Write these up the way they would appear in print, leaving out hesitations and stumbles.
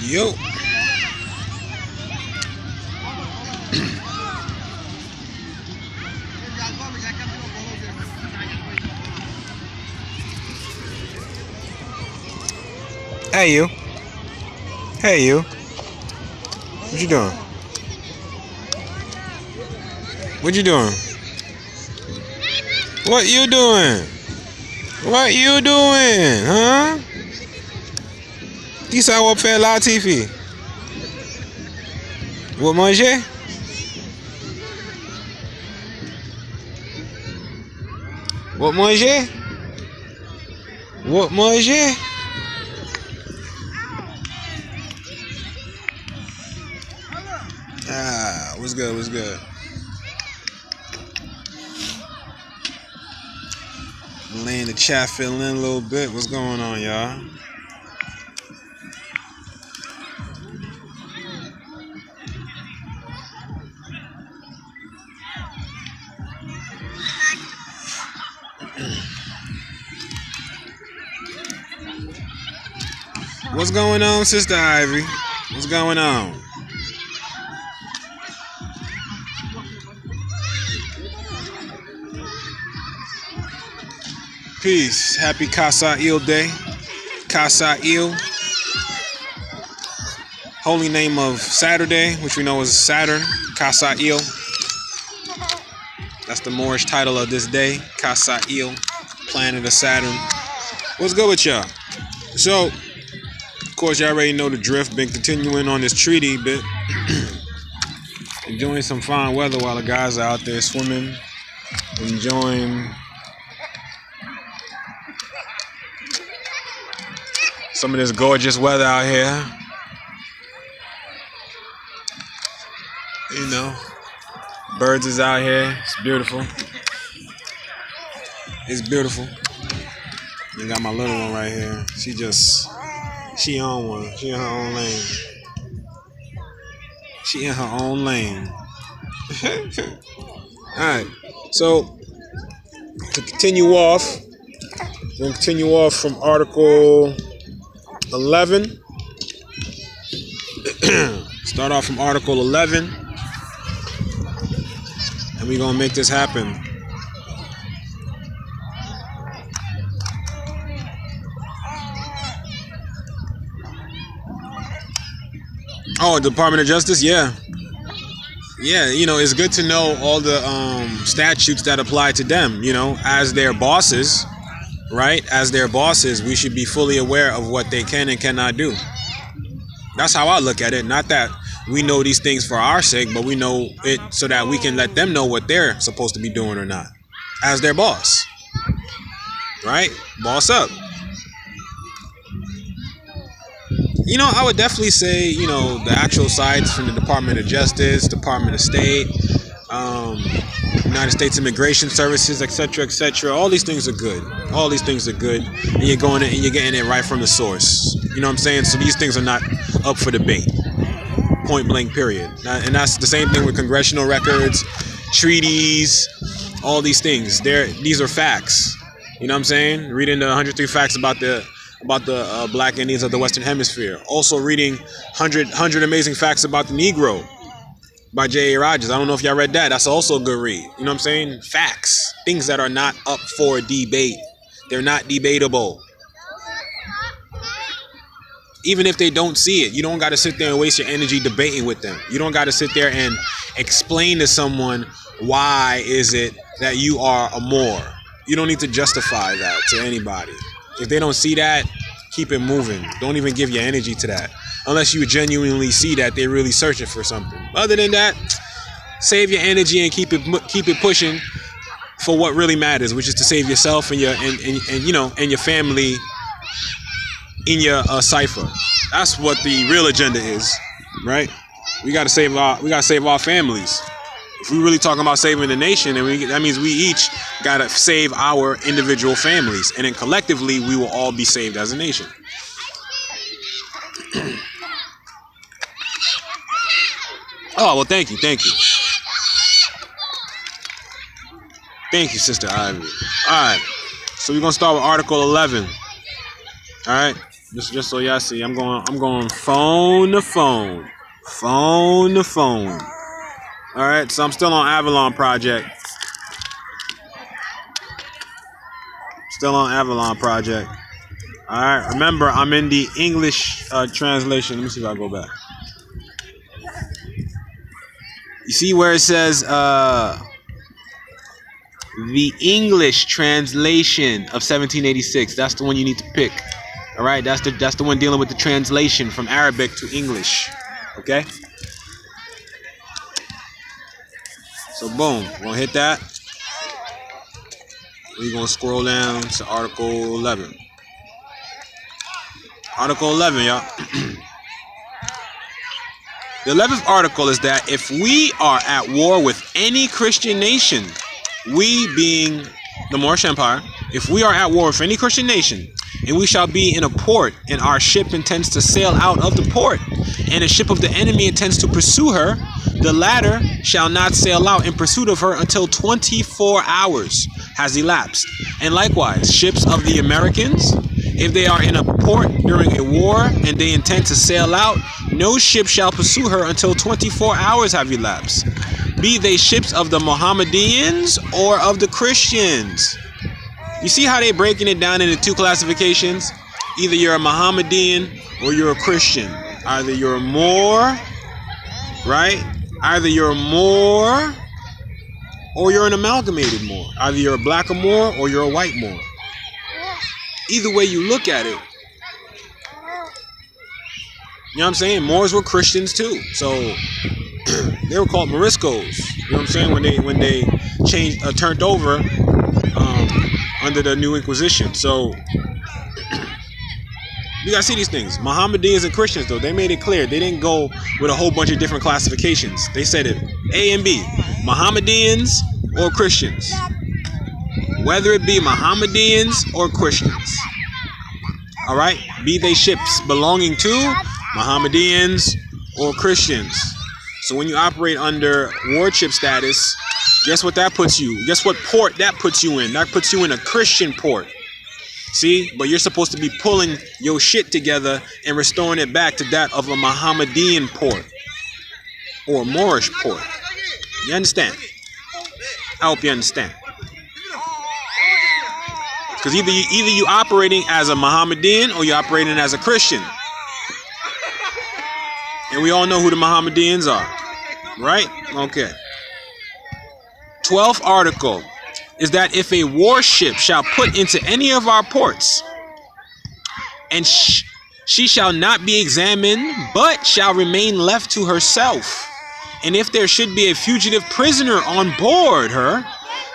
Yo. Hey you. Hey you. What you doing? What you doing? What you doing? What you doing? Huh? Qui ça va faire la TV? Vous manger? Vous manger? Vous manger? Ah, what's good? What's good? Laying the chat, filling in a little bit. What's going on, y'all? What's going on, Sister Ivy? What's going on? Peace. Happy Casa Il Day. Casa Il. Holy name of Saturday, which we know is Saturn. Casa Il. That's the Moorish title of this day. Casa Il. Planet of Saturn. What's good with y'all? So, of course, y'all already know the drift. Been continuing on this treaty bit. Enjoying some fine weather while the guys are out there swimming. Enjoying some of this gorgeous weather out here. You know, birds is out here. It's beautiful. It's beautiful. I got my little one right here. She on one. She in her own lane. She in her own lane. Alright. So to continue off, we're gonna continue off from Article 11. Start off from Article 11. And we're gonna make this happen. Oh, Department of Justice, yeah. Yeah, you know, it's good to know all the statutes that apply to them, you know, as their bosses, right? As their bosses, we should be fully aware of what they can and cannot do. That's how I look at it. Not that we know these things for our sake, but we know it so that we can let them know what they're supposed to be doing or not. As their boss, right? Boss up. You know, I would definitely say, you know, the actual sites from the Department of Justice, Department of State, United States Immigration Services, etc., all these things are good. All these things are good. And you're going in and you're getting it right from the source. You know what I'm saying? So these things are not up for debate. Point blank, period. And that's the same thing with congressional records, treaties, all these things. These are facts. You know what I'm saying? Reading the 103 facts about the Black Indians of the Western Hemisphere. Also reading 100 amazing facts about the Negro by J.A. Rogers. I don't know if y'all read that. That's also a good read. You know what I'm saying? Facts. Things that are not up for debate. They're not debatable. Even if they don't see it, you don't got to sit there and waste your energy debating with them. You don't got to sit there and explain to someone why is it that you are a Moor. You don't need to justify that to anybody. If they don't see that, keep it moving. Don't even give your energy to that. Unless you genuinely see that they're really searching for something. Other than that, save your energy and keep it pushing for what really matters, which is to save yourself and your and your family in your cipher. That's what the real agenda is, right? We gotta save our families. If we're really talking about saving the nation, that means we each gotta save our individual families, and then collectively we will all be saved as a nation. Oh, well, thank you. Thank you, Sister Ivy. All right, so we're gonna start with Article 11. All right, Just so y'all see, I'm going phone to phone. Phone to phone. Alright, so I'm still on Avalon Project. Still on Avalon Project. Alright, remember I'm in the English translation. Let me see if I go back. You see where it says the English translation of 1786. That's the one you need to pick. All right, that's the one dealing with the translation from Arabic to English. Okay. So boom, we're gonna hit that. We're gonna scroll down to Article 11. Article 11, y'all. The 11th article is that if we are at war with any Christian nation, we being the Moorish Empire, if we are at war with any Christian nation, and we shall be in a port, and our ship intends to sail out of the port, and a ship of the enemy intends to pursue her, the latter shall not sail out in pursuit of her until 24 hours has elapsed. And likewise, ships of the Americans, if they are in a port during a war and they intend to sail out, no ship shall pursue her until 24 hours have elapsed, be they ships of the Mohammedans or of the Christians. You see how they're breaking it down into two classifications? Either you're a Mohammedan or you're a Christian. Either you're a Moor, right? Either you're a Moor or you're an amalgamated Moor. Either you're a black Moor or you're a white Moor. Either way you look at it, you know what I'm saying? Moors were Christians too. So they were called Moriscos. You know what I'm saying? When they changed, turned over under the New Inquisition. So you gotta see these things. Mohammedans and Christians, though, they made it clear. They didn't go with a whole bunch of different classifications. They said it A and B, Mohammedans or Christians. Whether it be Mohammedans or Christians. All right, be they ships belonging to Mohammedans or Christians. So when you operate under warship status, guess what that puts you? Guess what port that puts you in? That puts you in a Christian port. See, but you're supposed to be pulling your shit together and restoring it back to that of a Mohammedan port or a Moorish port. You understand? I hope you understand. Because either you operating as a Mohammedan or you're operating as a Christian. And we all know who the Mohammedans are. Right? Okay. 12th article is that if a warship shall put into any of our ports, and she shall not be examined, but shall remain left to herself. And if there should be a fugitive prisoner on board her,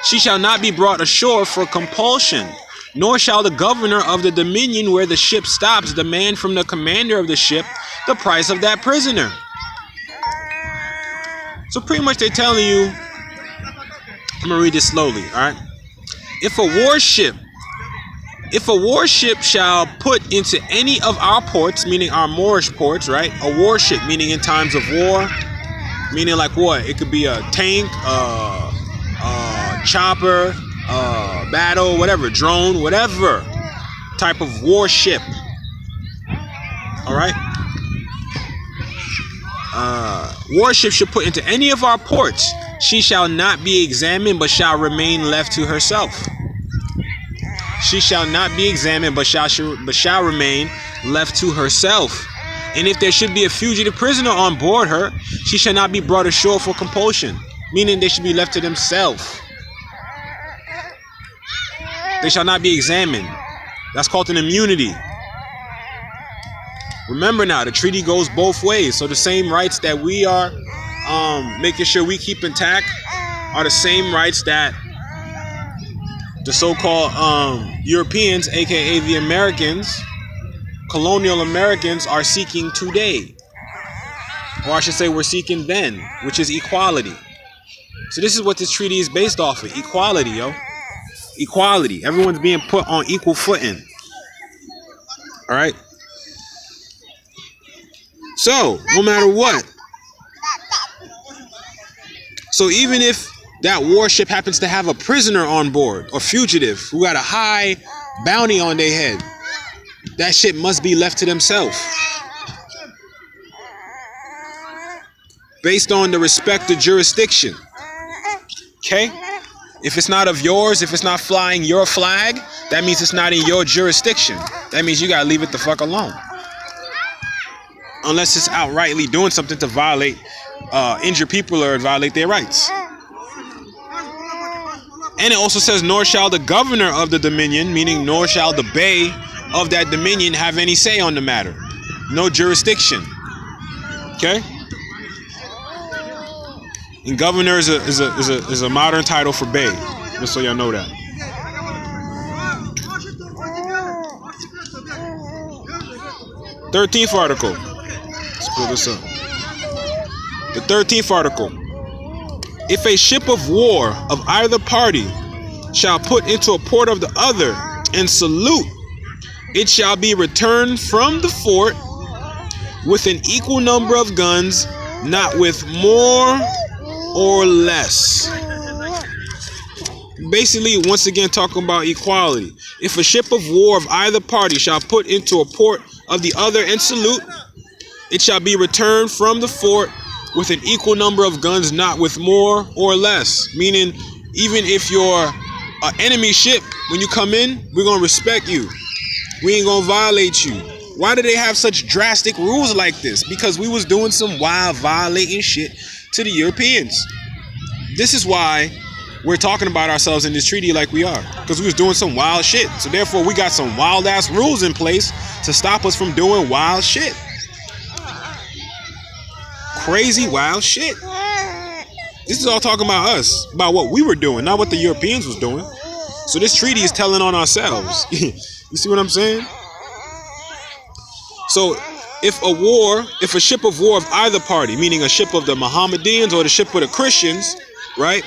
she shall not be brought ashore for compulsion, nor shall the governor of the dominion where the ship stops demand from the commander of the ship the price of that prisoner. So pretty much they're telling you, I'm gonna read this slowly, all right? If a warship shall put into any of our ports, meaning our Moorish ports, right? A warship, meaning in times of war, meaning like what? It could be a tank, chopper, battle, whatever, drone, whatever type of warship. All right. Warship should put into any of our ports. She shall not be examined, but shall remain left to herself. She shall not be examined, but shall remain left to herself. And if there should be a fugitive prisoner on board her, she shall not be brought ashore for compulsion, meaning they should be left to themselves. They shall not be examined. That's called an immunity. Remember now, the treaty goes both ways. So the same rights that we are making sure we keep intact are the same rights that the so-called Europeans, aka the Americans, colonial Americans, are seeking today. Or I should say we're seeking then, which is equality. So this is what this treaty is based off of. Equality, yo. Equality. Everyone's being put on equal footing. All right. So, no matter what. So even if that warship happens to have a prisoner on board, or fugitive, who got a high bounty on their head, That shit must be left to themselves. Based on the respective jurisdiction. Okay? If it's not of yours, if it's not flying your flag, that means it's not in your jurisdiction. That means you gotta leave it the fuck alone. Unless it's outrightly doing something to violate, injure people or violate their rights. And it also says, nor shall the governor of the dominion, meaning nor shall the bey of that dominion have any say on the matter. No jurisdiction. Okay? And governor is a modern title for bey. Just so y'all know that. 13th article. Let's pull this up. The 13th article. If a ship of war of either party shall put into a port of the other and salute, it shall be returned from the fort with an equal number of guns, not with more or less. Basically, once again, talking about equality. If a ship of war of either party shall put into a port of the other and salute, it shall be returned from the fort with an equal number of guns, not with more or less. Meaning, even if you're an enemy ship, when you come in, we're going to respect you. We ain't going to violate you. Why do they have such drastic rules like this? Because we was doing some wild, violating shit to the Europeans. This is why we're talking about ourselves in this treaty like we are. Because we was doing some wild shit. So therefore, we got some wild-ass rules in place to stop us from doing wild shit. Crazy wild shit. This is all talking about us, about what we were doing, not what the Europeans was doing. So this treaty is telling on ourselves. You see what I'm saying? So if a ship of war of either party, meaning a ship of the Mohammedans or the ship of the Christians, right,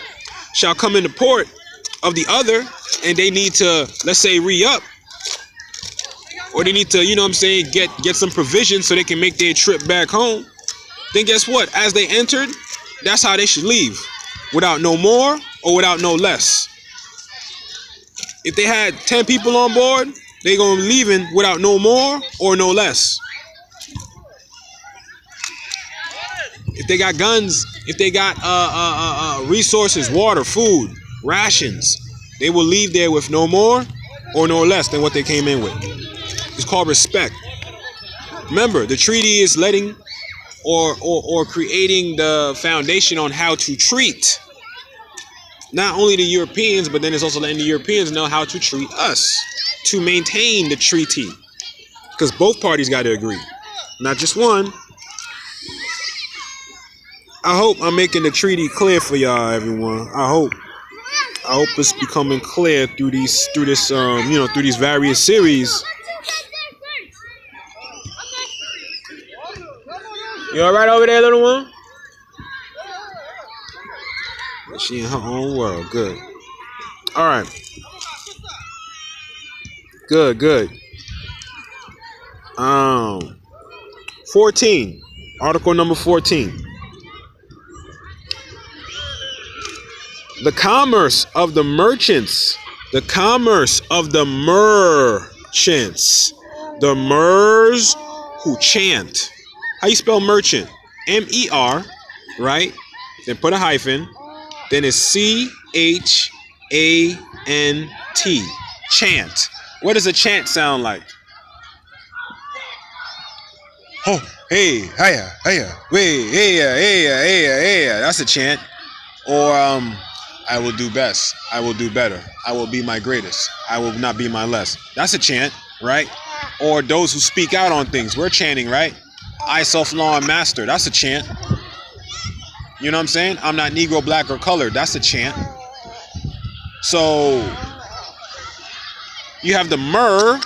shall come into port of the other, and they need to, let's say, re-up, or they need to, you know what I'm saying, get some provisions so they can make their trip back home, then guess what? As they entered, that's how they should leave. Without no more or without no less. If they had 10 people on board, they're going to be leaving without no more or no less. If they got guns, if they got resources, water, food, rations, they will leave there with no more or no less than what they came in with. It's called respect. Remember, the treaty is letting or creating the foundation on how to treat not only the Europeans, but then it's also letting the Europeans know how to treat us to maintain the treaty. Because both parties got to agree, not just one. I hope I'm making the treaty clear for y'all, everyone. I hope it's becoming clear through this through these various series. You all right over there, little one? She in her own world. Good. All right. Good. 14. Article number 14. The commerce of the merchants. The commerce of the merchants. The mers who chant. How you spell merchant? M-E-R, right? Then put a hyphen. Then it's C-H-A-N-T. Chant. What does a chant sound like? Oh, hey, hiya, wait, hey. That's a chant. Or I will do best. I will do better. I will be my greatest. I will not be my less. That's a chant, right? Or those who speak out on things. We're chanting, right? I, self-law, and master. That's a chant. You know what I'm saying? I'm not Negro, black, or colored. That's a chant. So you have the mer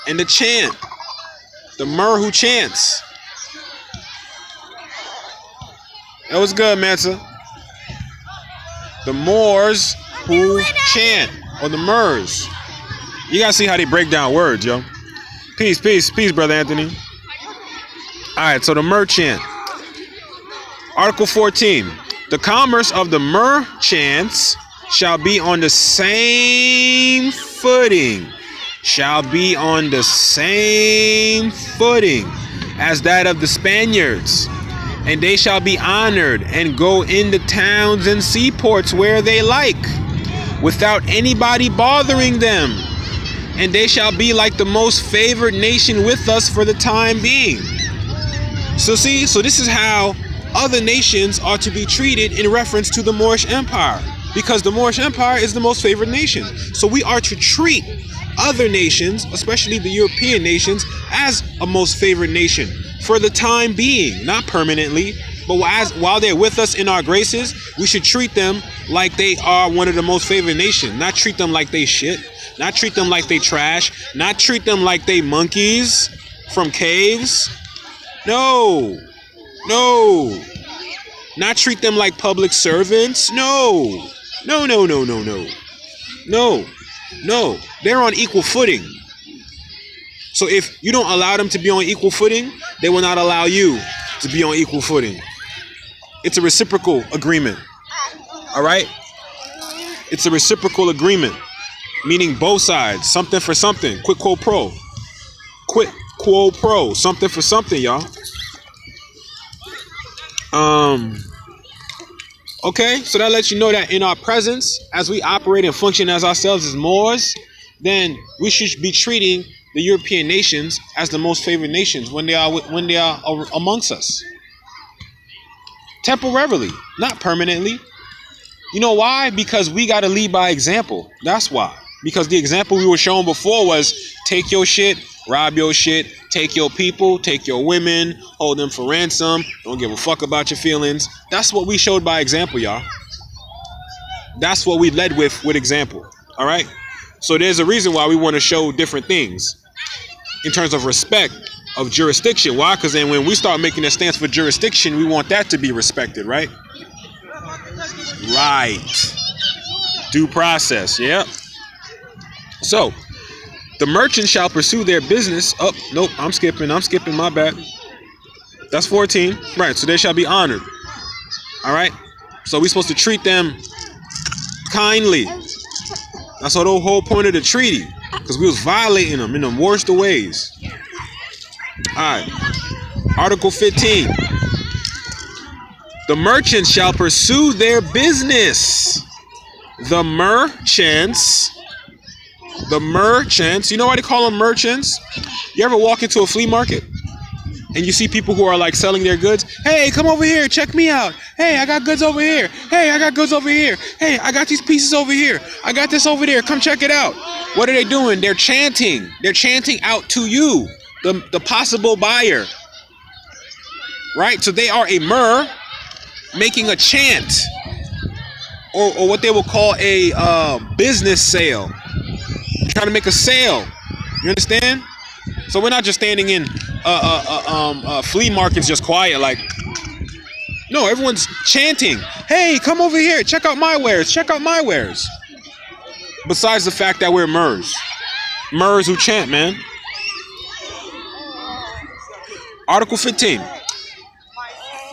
and the chant. The mer who chants. That was good, Mansa. The Moors who chant, or the Mers. You gotta see how they break down words, yo. Peace, Brother Anthony. All right, so the merchant. Article 14. The commerce of the merchants shall be on the same footing, shall be on the same footing as that of the Spaniards, and they shall be honored and go in the towns and seaports where they like, without anybody bothering them. And they shall be like the most favored nation with us for the time being. So this is how other nations are to be treated in reference to the Moorish Empire, because the Moorish Empire is the most favored nation. So we are to treat other nations, especially the European nations, as a most favored nation for the time being, not permanently, but while they're with us in our graces, we should treat them like they are one of the most favored nations, not treat them like they shit, not treat them like they trash, not treat them like they monkeys from caves. No. Not treat them like public servants. No. They're on equal footing. So if you don't allow them to be on equal footing, they will not allow you to be on equal footing. It's a reciprocal agreement. All right? It's a reciprocal agreement, meaning both sides, something for something. Quid quo pro. Quid quo pro. Something for something, y'all. Okay, so that lets you know that in our presence, as we operate and function as ourselves as Moors, then we should be treating the European nations as the most favored nations when they are amongst us. Temporarily, not permanently. You know why? Because we got to lead by example. That's why. Because the example we were shown before was take your shit, rob your shit, take your people, take your women, hold them for ransom, don't give a fuck about your feelings. That's what we showed by example, y'all. That's what we led with example. All right? So there's a reason why we want to show different things in terms of respect of jurisdiction. Why? Because then when we start making a stance for jurisdiction, we want that to be respected, right? Right. Due process, yeah. So, the merchants shall pursue their business. Oh, nope, I'm skipping, my bad. That's 14. Right, so they shall be honored. All right? So we're supposed to treat them kindly. That's the whole point of the treaty, because we was violating them in the worst of ways. All right. Article 15. The merchants shall pursue their business. The merchants, you know why they call them merchants? You ever walk into a flea market and you see people who are like selling their goods? Hey, come over here, check me out. Hey, I got goods over here. Hey, I got goods over here. Hey, I got these pieces over here. I got this over there. Come check it out. What are they doing? They're chanting. They're chanting out to you, the possible buyer. Right? So they are a mer making a chant, or what they will call a business sale. Trying to make a sale. You understand? So we're not just standing in flea markets just quiet like. No, everyone's chanting. Hey, come over here. Check out my wares. Check out my wares. Besides the fact that we're Mers who chant, man. Article 15.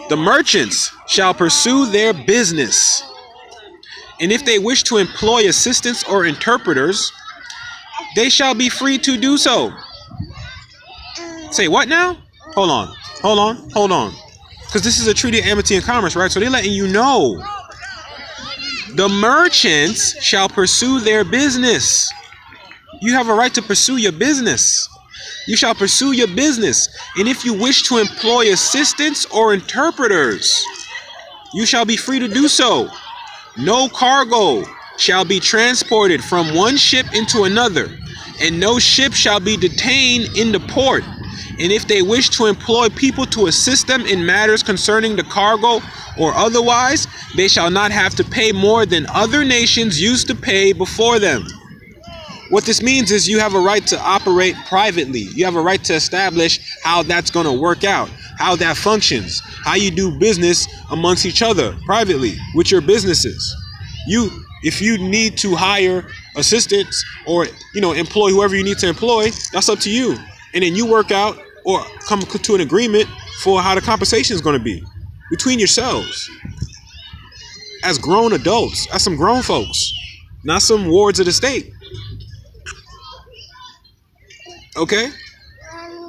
The merchants shall pursue their business, and if they wish to employ assistants or interpreters, they shall be free to do so. Say what now? Hold on. Because this is a treaty of amity and commerce, right? So they're letting you know. The merchants shall pursue their business. You have a right to pursue your business. You shall pursue your business. And if you wish to employ assistants or interpreters, you shall be free to do so. No cargo shall be transported from one ship into another, and no ship shall be detained in the port. And if they wish to employ people to assist them in matters concerning the cargo or otherwise, they shall not have to pay more than other nations used to pay before them. What this means is you have a right to operate privately. You have a right to establish how that's going to work out, how that functions, how you do business amongst each other privately with your businesses. If you need to hire assistants or, employ whoever you need to employ, that's up to you. And then you work out or come to an agreement for how the compensation is going to be between yourselves as grown adults, as some grown folks, not some wards of the state. Okay?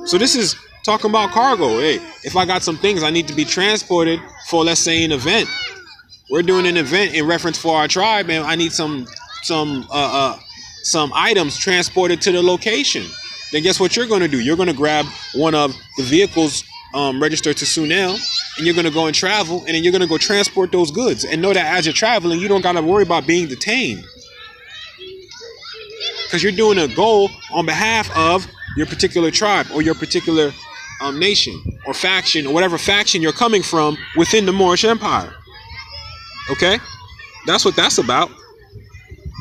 So this is talking about cargo. Hey, if I got some things I need to be transported for, let's say, an event. We're doing an event in reference for our tribe, and I need some items transported to the location. Then guess what you're going to do? You're going to grab one of the vehicles registered to Sunel, and you're going to go and travel, and then you're going to go transport those goods. And know that as you're traveling, you don't got to worry about being detained, because you're doing a goal on behalf of your particular tribe or your particular nation or faction, or whatever faction you're coming from within the Moorish Empire. Okay? That's what that's about.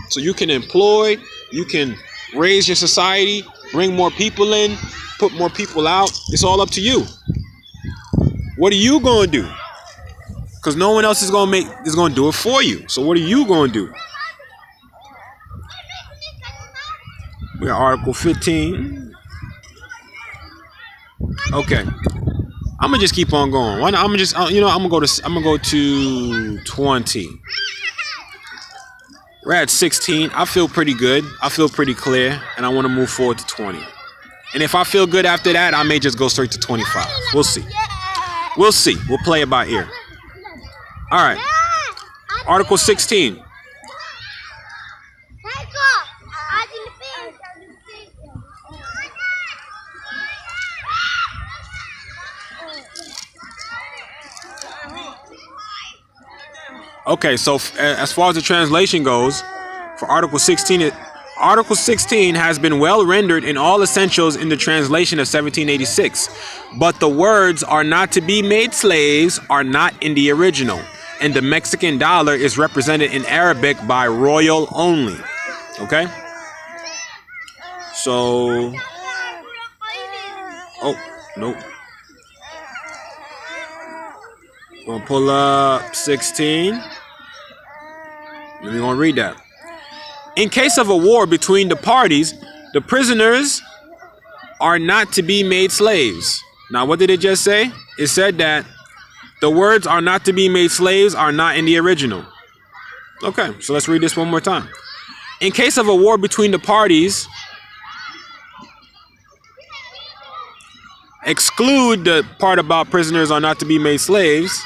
So you can employ, you can raise your society, bring more people in, put more people out. It's all up to you. What are you going to do? Because no one else is going to do it for you. So what are you going to do? We got Article 15. Okay. I'm gonna just keep on going. I'm gonna go to 20. We're at 16. I feel pretty good. I feel pretty clear, and I want to move forward to 20. And if I feel good after that, I may just go straight to 25. We'll see. We'll see. We'll play it by ear. All right. Article 16. Okay, so as far as the translation goes, for Article 16, Article 16 has been well rendered in all essentials in the translation of 1786, but the words "are not to be made slaves" are not in the original, and the Mexican dollar is represented in Arabic by royal only. Okay? So... Oh, nope. Gonna pull up 16. We're gonna read that. In case of a war between the parties, the prisoners are not to be made slaves. Now, what did it just say? It said that the words "are not to be made slaves" are not in the original. Okay, so let's read this one more time. In case of a war between the parties, exclude the part about prisoners are not to be made slaves.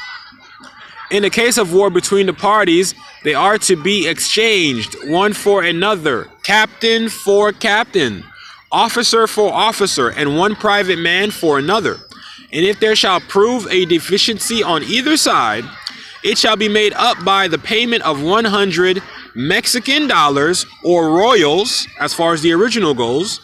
In the case of war between the parties, they are to be exchanged one for another, captain for captain, officer for officer, and one private man for another. And if there shall prove a deficiency on either side, it shall be made up by the payment of 100 Mexican dollars or royals, as far as the original goes,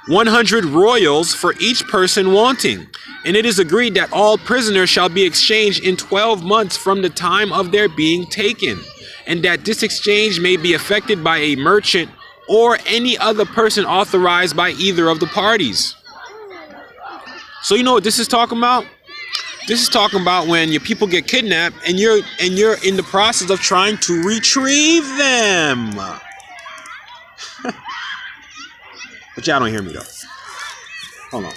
100 royals for each person wanting. And it is agreed that all prisoners shall be exchanged in 12 months from the time of their being taken, and that this exchange may be effected by a merchant or any other person authorized by either of the parties. So you know what this is talking about? This is talking about when your people get kidnapped and you're in the process of trying to retrieve them. But y'all don't hear me though. Hold on.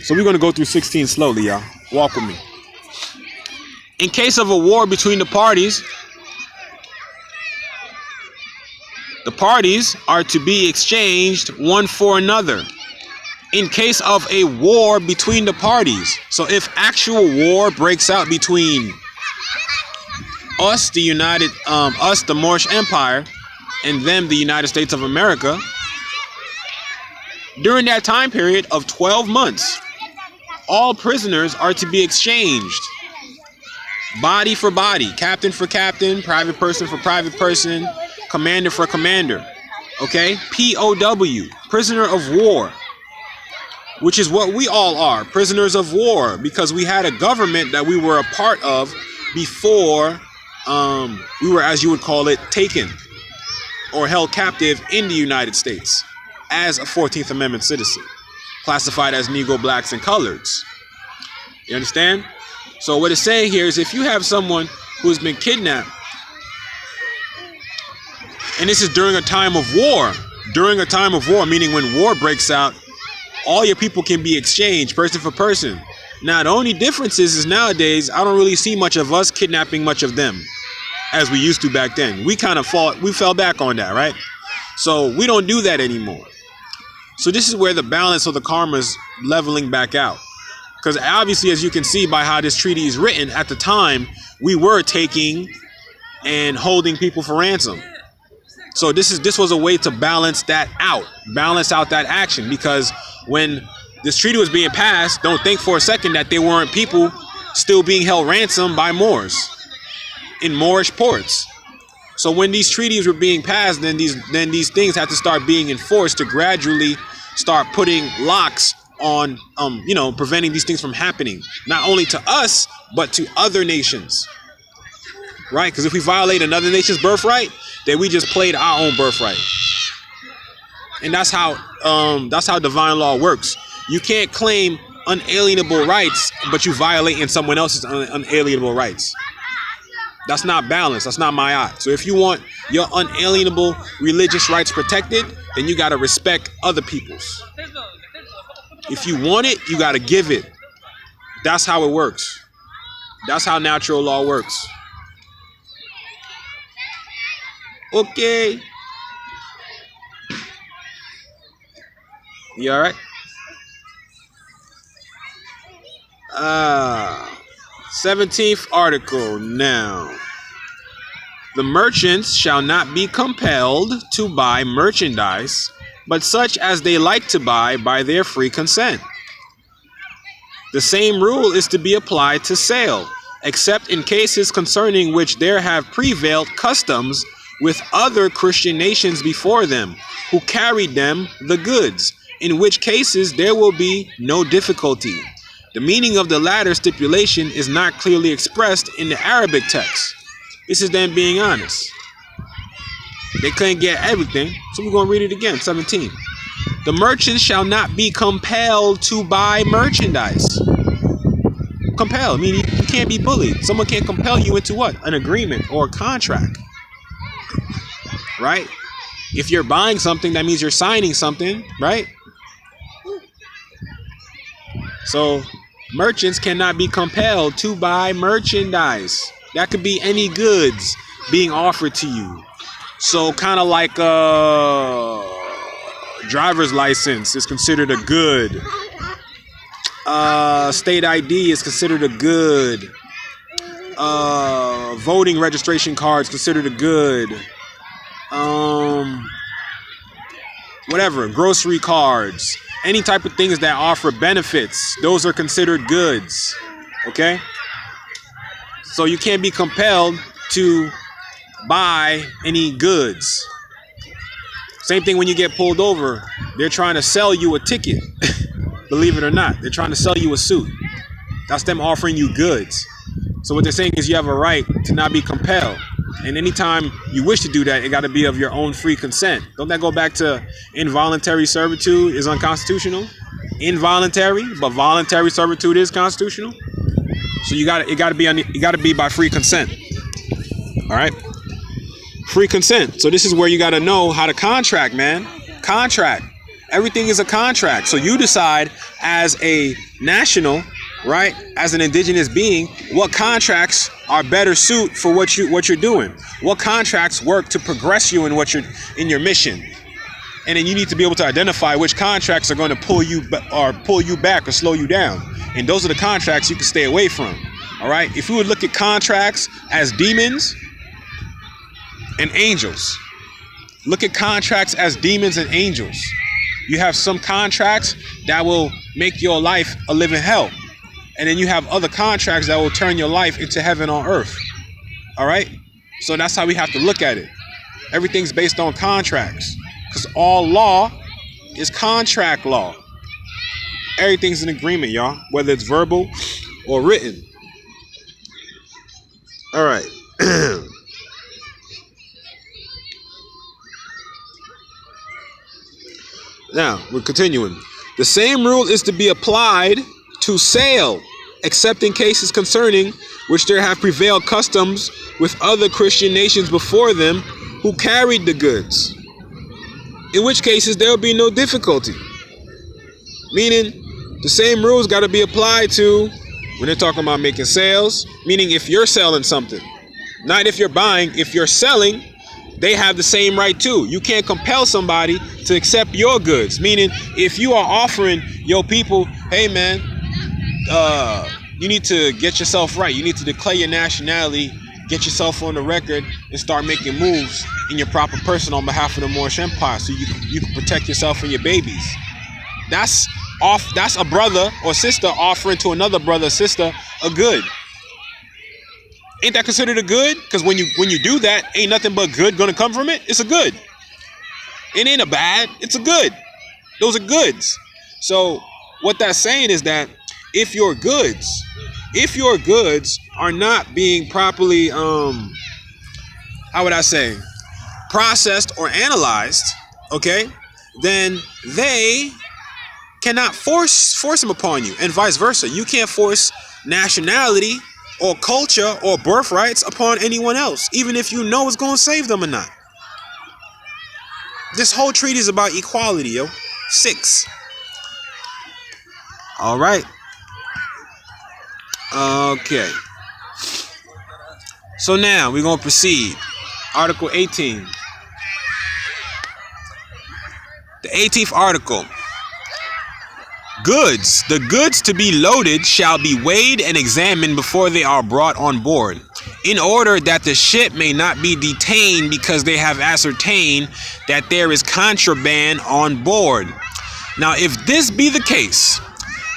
So we're going to go through 16 slowly, y'all. Walk with me. In case of a war between the parties are to be exchanged one for another. In case of a war between the parties. So if actual war breaks out between us, the Moorish Empire, and them, the United States of America, during that time period of 12 months, all prisoners are to be exchanged, body for body, captain for captain, private person for private person, commander for commander. Okay? POW, prisoner of war, which is what we all are, prisoners of war, because we had a government that we were a part of before we were, as you would call it, taken or held captive in the United States as a 14th Amendment citizen, classified as Negro, blacks, and coloreds. You understand? So what it's saying here is if you have someone who has been kidnapped, and this is during a time of war, meaning when war breaks out, all your people can be exchanged person for person. Now, the only difference is nowadays, I don't really see much of us kidnapping much of them. as we used to back then. We fell back on that, right? So we don't do that anymore. So this is where the balance of the karma is leveling back out. Because obviously, as you can see by how this treaty is written, at the time, we were taking and holding people for ransom. So this was a way to balance that out, balance out that action. Because when this treaty was being passed, don't think for a second that there weren't people still being held ransom by Moors in Moorish ports. So when these treaties were being passed, then these things had to start being enforced to gradually start putting locks on, preventing these things from happening, not only to us, but to other nations, right? Because if we violate another nation's birthright, then we just played our own birthright. And that's how divine law works. You can't claim unalienable rights, but you violate in someone else's unalienable rights. That's not balance. That's not ma'at. So if you want your unalienable religious rights protected, then you got to respect other people's. If you want it, you got to give it. That's how it works. That's how natural law works. Okay. You all right? 17th article now. The merchants shall not be compelled to buy merchandise, but such as they like to buy by their free consent. The same rule is to be applied to sale, except in cases concerning which there have prevailed customs with other Christian nations before them, who carried them the goods, in which cases there will be no difficulty. The meaning of the latter stipulation is not clearly expressed in the Arabic text. This is them being honest. They couldn't get everything, so we're going to read it again. 17. The merchants shall not be compelled to buy merchandise. Compelled, meaning you can't be bullied. Someone can't compel you into what? An agreement or a contract. Right? If you're buying something, that means you're signing something, right? So merchants cannot be compelled to buy merchandise. That could be any goods being offered to you. So kind of like a driver's license is considered a good. State ID is considered a good. Voting registration cards considered a good. Whatever, grocery cards. Any type of things that offer benefits, those are considered goods. Okay? So you can't be compelled to buy any goods. Same thing when you get pulled over. They're trying to sell you a ticket. Believe it or not. They're trying to sell you a suit. That's them offering you goods. So what they're saying is you have a right to not be compelled. And anytime you wish to do that, it got to be of your own free consent. Don't that go back to involuntary servitude is unconstitutional? Involuntary, but voluntary servitude is constitutional. So it got to be by free consent. All right? Free consent. So this is where you got to know how to contract, man. Contract. Everything is a contract. So you decide as a national, right, as an indigenous being, what contracts are better suit for what you're doing. What contracts work to progress you in your mission. And then you need to be able to identify which contracts are going to pull you back or slow you down. And those are the contracts you can stay away from. All right? If you would look at contracts as demons and angels. Look at contracts as demons and angels. You have some contracts that will make your life a living hell. And then you have other contracts that will turn your life into heaven on earth. All right? So that's how we have to look at it. Everything's based on contracts. Because all law is contract law. Everything's an agreement, y'all. Whether it's verbal or written. All right. Now, we're continuing. The same rule is to be applied to sale, except in cases concerning which there have prevailed customs with other Christian nations before them who carried the goods, in which cases there will be no difficulty. Meaning, the same rules got to be applied to when they're talking about making sales, meaning if you're selling something, Not if you're buying. If you're selling, they have the same right too. You can't compel somebody to accept your goods. Meaning, if you are offering your people, hey man, you need to get yourself right. You need to declare your nationality, get yourself on the record, and start making moves in your proper person on behalf of the Moorish Empire, so you can protect yourself and your babies. That's a brother or sister offering to another brother or sister a good. Ain't that considered a good? Because when you do that, ain't nothing but good gonna come from it. It's a good. It ain't a bad. It's a good. Those are goods. So what that's saying is that if your goods are not being properly, how would I say, processed or analyzed, okay, then they cannot force them upon you, and vice versa. You can't force nationality or culture or birthrights upon anyone else, even if you know it's going to save them or not. This whole treaty is about equality, yo. 6. All right. Okay. So now we're going to proceed. Article 18. The 18th article. Goods. The goods to be loaded shall be weighed and examined before they are brought on board, in order that the ship may not be detained because they have ascertained that there is contraband on board. Now, if this be the case,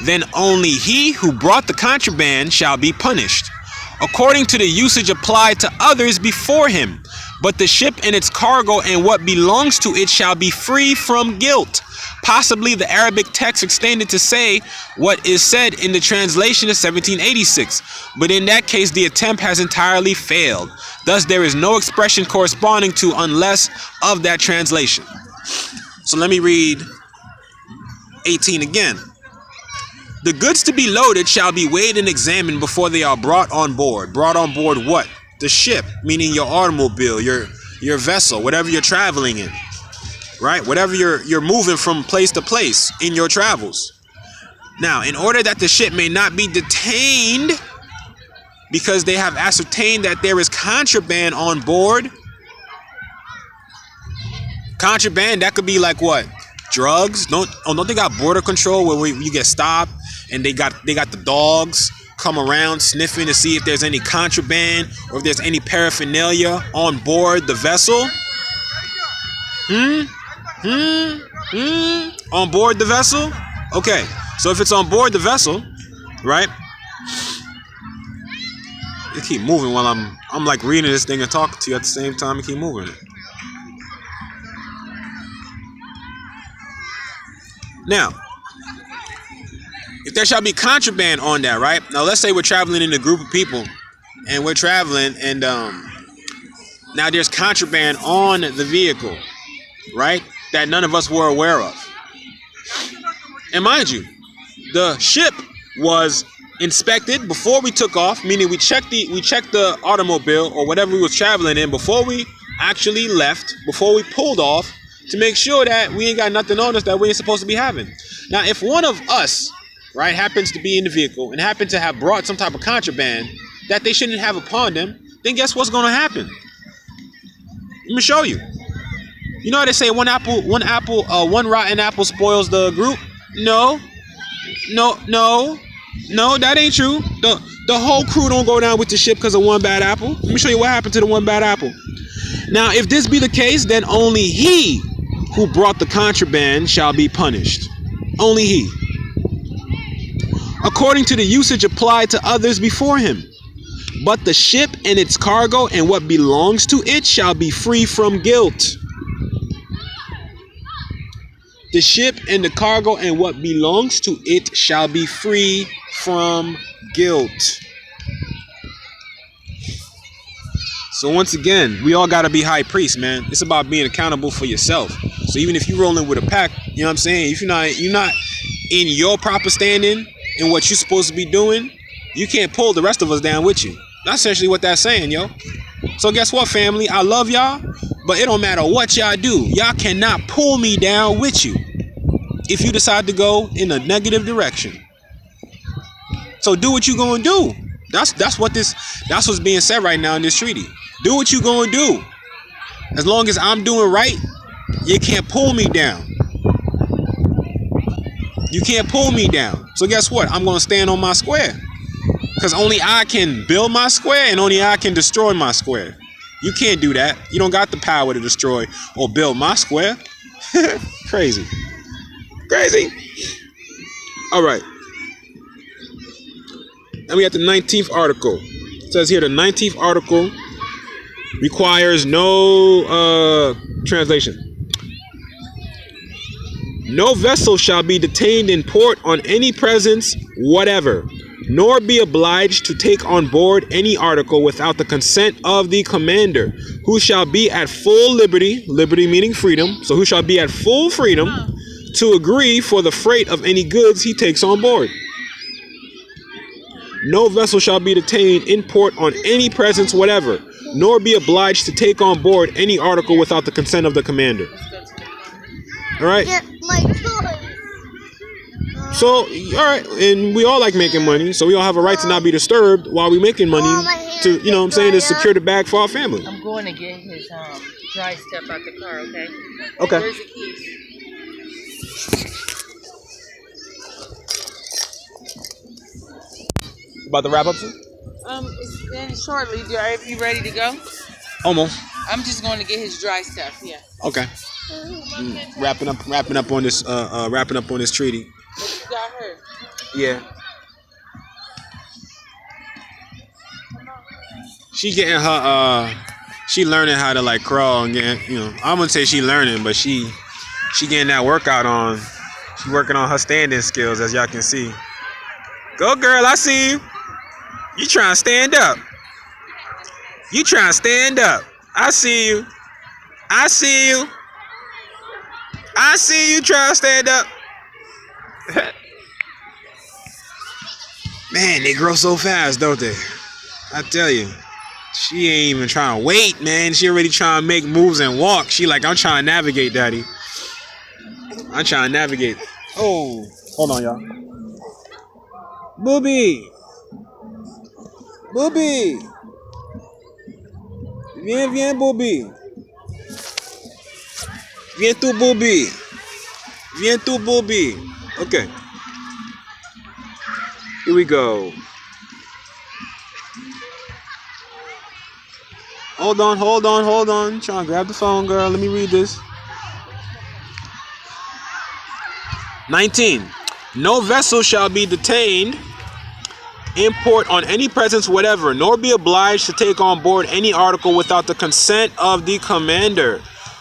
then only he who brought the contraband shall be punished, according to the usage applied to others before him. But the ship and its cargo and what belongs to it shall be free from guilt. Possibly the Arabic text extended to say what is said in the translation of 1786, but in that case the attempt has entirely failed. Thus there is no expression corresponding to unless of that translation. So let me read 18 again. The goods to be loaded shall be weighed and examined before they are brought on board. Brought on board what? The ship, meaning your automobile, your vessel, whatever you're traveling in. Right? Whatever you're moving from place to place in your travels. Now, in order that the ship may not be detained because they have ascertained that there is contraband on board. Contraband, that could be like what? Drugs? Don't they got border control where you get stopped and they got the dogs come around sniffing to see if there's any contraband or if there's any paraphernalia on board the vessel? On board the vessel? Okay, so if it's on board the vessel, right? You keep moving while I'm like reading this thing and talking to you at the same time. You keep moving it. Now, if there shall be contraband on that, right? Now, let's say we're traveling in a group of people, and we're traveling, and now there's contraband on the vehicle, right? That none of us were aware of. And mind you, the ship was inspected before we took off, meaning we checked the automobile or whatever we was traveling in before we actually left, before we pulled off, to make sure that we ain't got nothing on us that we ain't supposed to be having. Now, if one of us, right, happens to be in the vehicle and happen to have brought some type of contraband that they shouldn't have upon them, then guess what's going to happen? Let me show you. You know how they say one rotten apple spoils the group? No, that ain't true. The whole crew don't go down with the ship because of one bad apple. Let me show you what happened to the one bad apple. Now, if this be the case, then only he who brought the contraband shall be punished. Only he. According to the usage applied to others before him. But the ship and its cargo and what belongs to it shall be free from guilt. The ship and the cargo and what belongs to it shall be free from guilt. So once again, we all got to be high priests, man. It's about being accountable for yourself. So even if you're rolling with a pack, you know what I'm saying? If you're not in your proper standing in what you're supposed to be doing, you can't pull the rest of us down with you. That's essentially what that's saying, yo. So guess what, family? I love y'all, but it don't matter what y'all do. Y'all cannot pull me down with you if you decide to go in a negative direction. So do what you gonna do. That's what's being said right now in this treaty. Do what you gonna do. As long as I'm doing right, you can't pull me down. You can't pull me down. So guess what? I'm gonna stand on my square. Because only I can build my square and only I can destroy my square. You can't do that. You don't got the power to destroy or build my square. Crazy. Crazy. All right. And we have the 19th article. It says here the 19th article requires no translation. No vessel shall be detained in port on any presence whatever, nor be obliged to take on board any article without the consent of the commander, who shall be at full liberty, liberty meaning freedom, so who shall be at full freedom to agree for the freight of any goods he takes on board. No vessel shall be detained in port on any presence whatever, nor be obliged to take on board any article without the consent of the commander. All right. Get my toys. So, all right, and we all like making money, so we all have a right to not be disturbed while we're making money to, you know what I'm saying, to secure the bag for our family. I'm going to get his dry stuff out the car, okay? Okay. Where's the keys? About to wrap up soon? It's then shortly. Are you ready to go? Almost. I'm just going to get his dry stuff. Yeah. Okay. Wrapping up on this treaty. But you got her. Yeah. She getting her she learning how to like crawl and get, you know, I'm gonna say she learning, but she getting that workout on. She working on her standing skills, as y'all can see. Go girl, I see you. You trying to stand up. You trying to stand up. I see you. I see you. I see you trying to stand up. Man, they grow so fast, don't they? I tell you. She ain't even trying to wait, man. She already trying to make moves and walk. She like, I'm trying to navigate, daddy. I'm trying to navigate. Oh, hold on, y'all. Booby. Booby. Viens, Booby. Viens tu, Booby. Viens tu, Booby. Okay. Here we go. Hold on. Trying to grab the phone, girl. Let me read this. 19. No vessel shall be detained in port on any presence whatever, nor be obliged to take on board any article without the consent of the commander,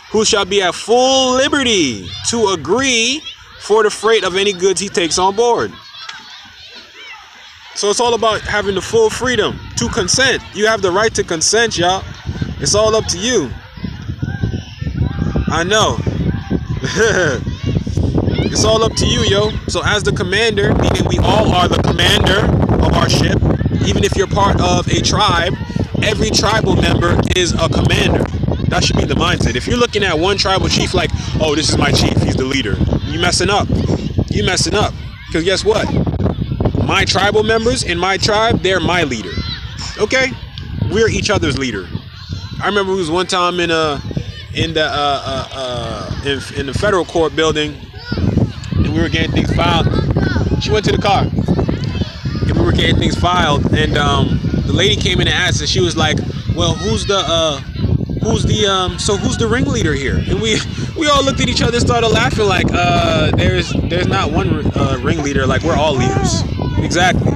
who shall be at full liberty to agree for the freight of any goods he takes on board. So it's all about having the full freedom to consent. You have the right to consent, y'all. It's all up to you. I know. It's all up to you, yo. So as the commander, meaning we all are the commander of our ship, even if you're part of a tribe, every tribal member is a commander. That should be the mindset. If you're looking at one tribal chief like, oh, this is my chief, he's the leader, you messing up. You messing up. Because guess what? My tribal members in my tribe, they're my leader. Okay? We're each other's leader. I remember it was one time in the federal court building, and we were getting things filed. She went to the car, and we were getting things filed, and the lady came in and asked, and she was like, "Well, who's the ringleader here?" And we all looked at each other and started laughing, like, there's not one ringleader, like we're all leaders. Exactly.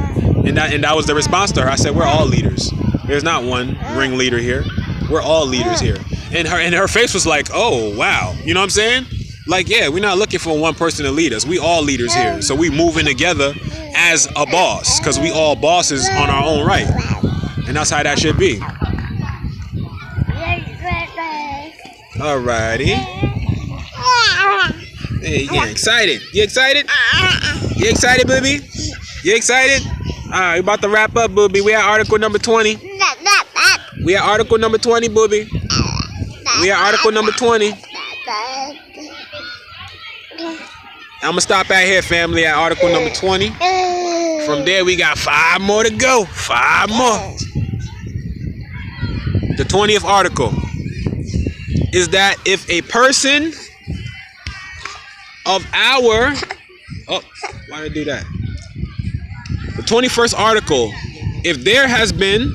And that was the response to her. I said, we're all leaders. There's not one ringleader here. We're all leaders here. And her face was like, oh, wow. You know what I'm saying? Like, yeah, we're not looking for one person to lead us. We all leaders here. So we moving together as a boss, because we all bosses on our own right. And that's how that should be. Alrighty. Hey, you getting excited? You excited? You excited, baby? You excited? Alright, we about to wrap up, booby. We at article number 20. We at article number 20, booby. We at article number 20. I'm gonna stop at here, family, at article number 20. From there, we got 5 more to go. 5 more. The 20th article is that if a person of our... Oh, why did I do that? The 21st article, if there has been...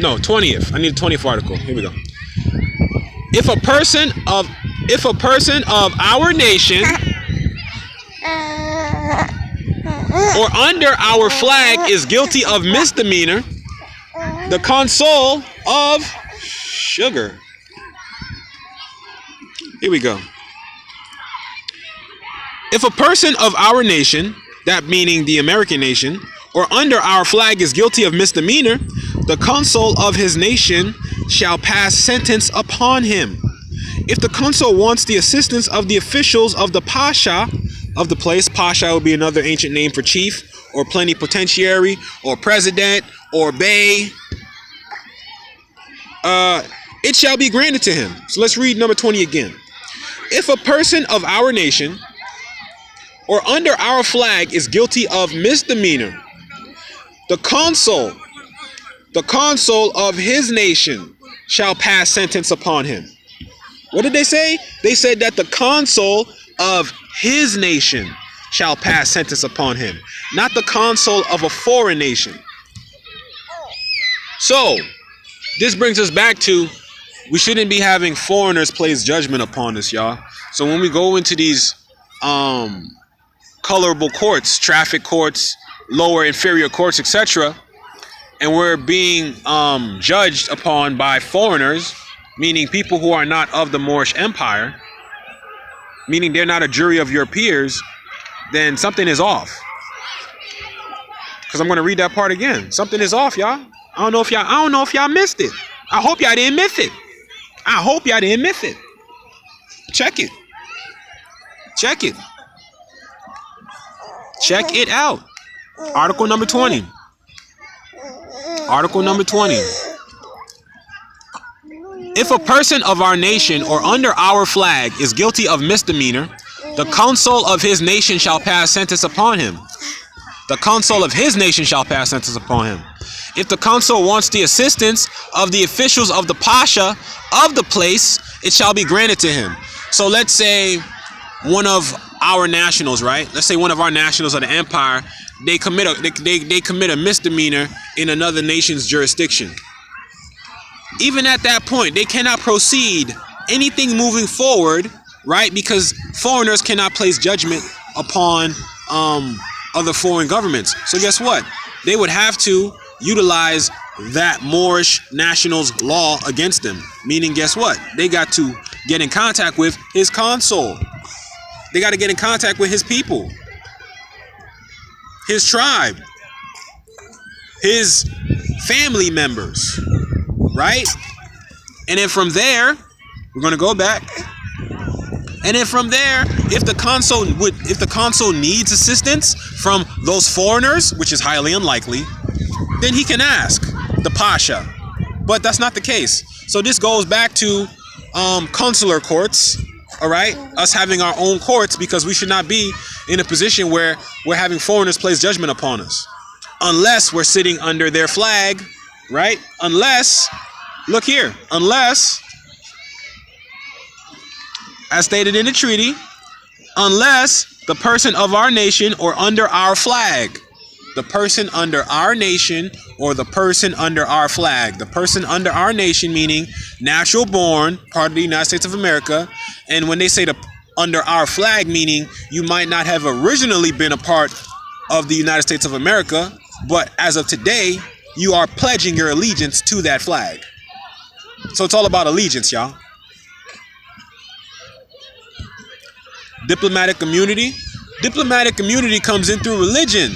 No, 20th. I need the 20th article. Here we go. If a person of our nation or under our flag is guilty of misdemeanor, the consul of sugar. Here we go. If a person of our nation, that meaning the American nation, or under our flag is guilty of misdemeanor, the consul of his nation shall pass sentence upon him. If the consul wants the assistance of the officials of the pasha of the place, pasha would be another ancient name for chief, or plenipotentiary, or president, or bey, it shall be granted to him. So let's read number 20 again. If a person of our nation or under our flag is guilty of misdemeanor, the consul of his nation shall pass sentence upon him. What did they say? They said that the consul of his nation shall pass sentence upon him, not the consul of a foreign nation. So, this brings us back to, we shouldn't be having foreigners place judgment upon us, y'all. So when we go into these colorable courts, traffic courts, lower inferior courts, etc., and we're being judged upon by foreigners, meaning people who are not of the Moorish Empire, meaning they're not a jury of your peers, then something is off. Because I'm going to read that part again. Something is off, y'all. I don't know if y'all missed it. I hope y'all didn't miss it. Check it. Check it out. Article number 20. Article number 20. If a person of our nation or under our flag is guilty of misdemeanor, the consul of his nation shall pass sentence upon him. The consul of his nation shall pass sentence upon him. If the consul wants the assistance of the officials of the pasha of the place, it shall be granted to him. So let's say one of our nationals, right? Let's say one of our nationals of the empire, they commit a misdemeanor in another nation's jurisdiction. Even at that point, they cannot proceed anything moving forward, right? Because foreigners cannot place judgment upon other foreign governments. So guess what? They would have to utilize that Moorish national's law against them. Meaning, guess what? They got to get in contact with his consul. They got to get in contact with his people, his tribe, his family members, right? And then from there, we're going to go back. And then from there, if the consul needs assistance from those foreigners, which is highly unlikely, then he can ask the pasha. But that's not the case. So this goes back to consular courts, all right? Us having our own courts, because we should not be in a position where we're having foreigners place judgment upon us. Unless we're sitting under their flag, right? Unless, look here, unless, as stated in the treaty, unless the person of our nation or under our flag, the person under our nation or the person under our flag, the person under our nation meaning natural born, part of the United States of America, and when they say the under our flag, meaning you might not have originally been a part of the United States of America, but as of today, you are pledging your allegiance to that flag. So it's all about allegiance, y'all. Diplomatic immunity. Diplomatic immunity comes in through religion.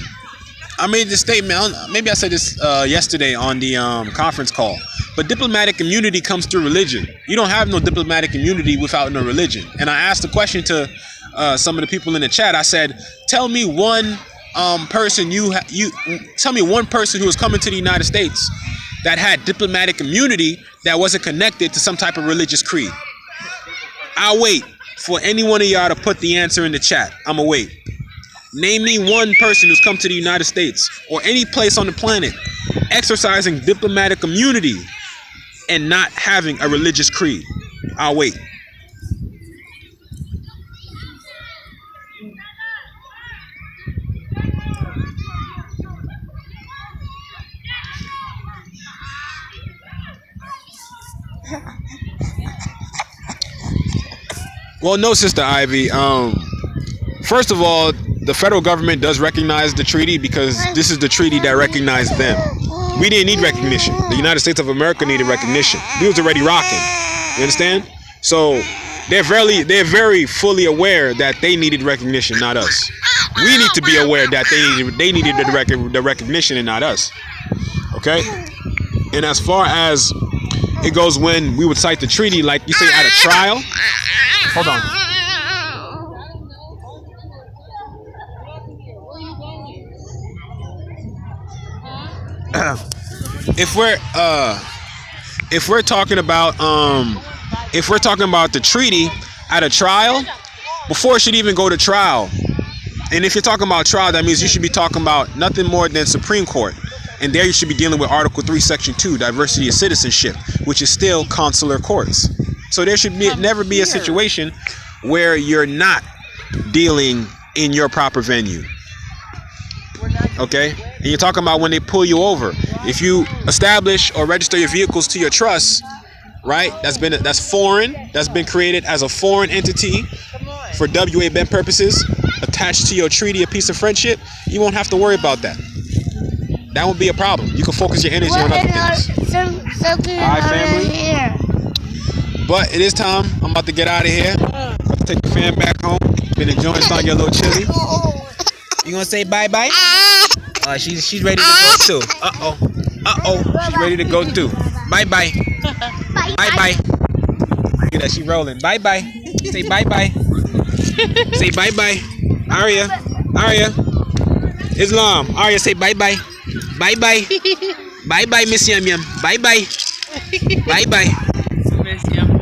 I made this statement, maybe I said this yesterday on the conference call, but diplomatic immunity comes through religion. You don't have no diplomatic immunity without no religion. And I asked the question to some of the people in the chat. I said, tell me one person tell me one person who was coming to the United States that had diplomatic immunity that wasn't connected to some type of religious creed. I'll wait for any one of y'all to put the answer in the chat. I'm gonna wait. Name me one person who's come to the United States or any place on the planet exercising diplomatic immunity and not having a religious creed. I'll wait. Well, no, Sister Ivy. First of all, the federal government does recognize the treaty because this is the treaty that recognized them. We didn't need recognition. The United States of America needed recognition. We was already rocking. You understand? So they're very fully aware that they needed recognition, not us. We need to be aware that they needed the recognition and not us. Okay? And as far as it goes, when we would cite the treaty, like you say, at a trial. Hold on. If we're talking about the treaty at a trial, before it should even go to trial, and if you're talking about trial, that means you should be talking about nothing more than Supreme Court. And there you should be dealing with Article 3, Section 2, diversity of citizenship, which is still consular courts. So there should never be a situation where you're not dealing in your proper venue. Okay? And you're talking about when they pull you over. If you establish or register your vehicles to your trust, right? That's foreign. That's been created as a foreign entity for WA-BEN purposes, attached to your treaty, a piece of friendship. You won't have to worry about that. That won't be a problem. You can focus your energy on other things. Alright, family. But it is time. I'm about to get out of here. About to take the fan back home. Been enjoying starting your little chili. You gonna say bye bye? She's ready to go too. She's ready to go too. Bye bye. Bye bye. Look at that, she rolling. Bye bye. Say bye bye. Say bye bye. Aria. Islam. Aria, say bye bye. Bye bye. Bye bye, Miss Yum Yum. Bye bye. Bye bye. Miss Yum Yum.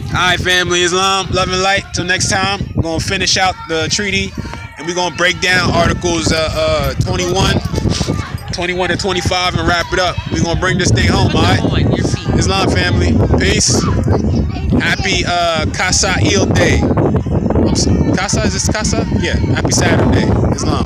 Alright, family, Islam, love and light. Till next time, we're gonna finish out the treaty and we're gonna break down Articles 21 and 25 and wrap it up. We're gonna bring this thing home, alright? Islam family, peace. Happy Casa Il Day. Casa, is this Casa? Yeah, happy Saturday, Islam.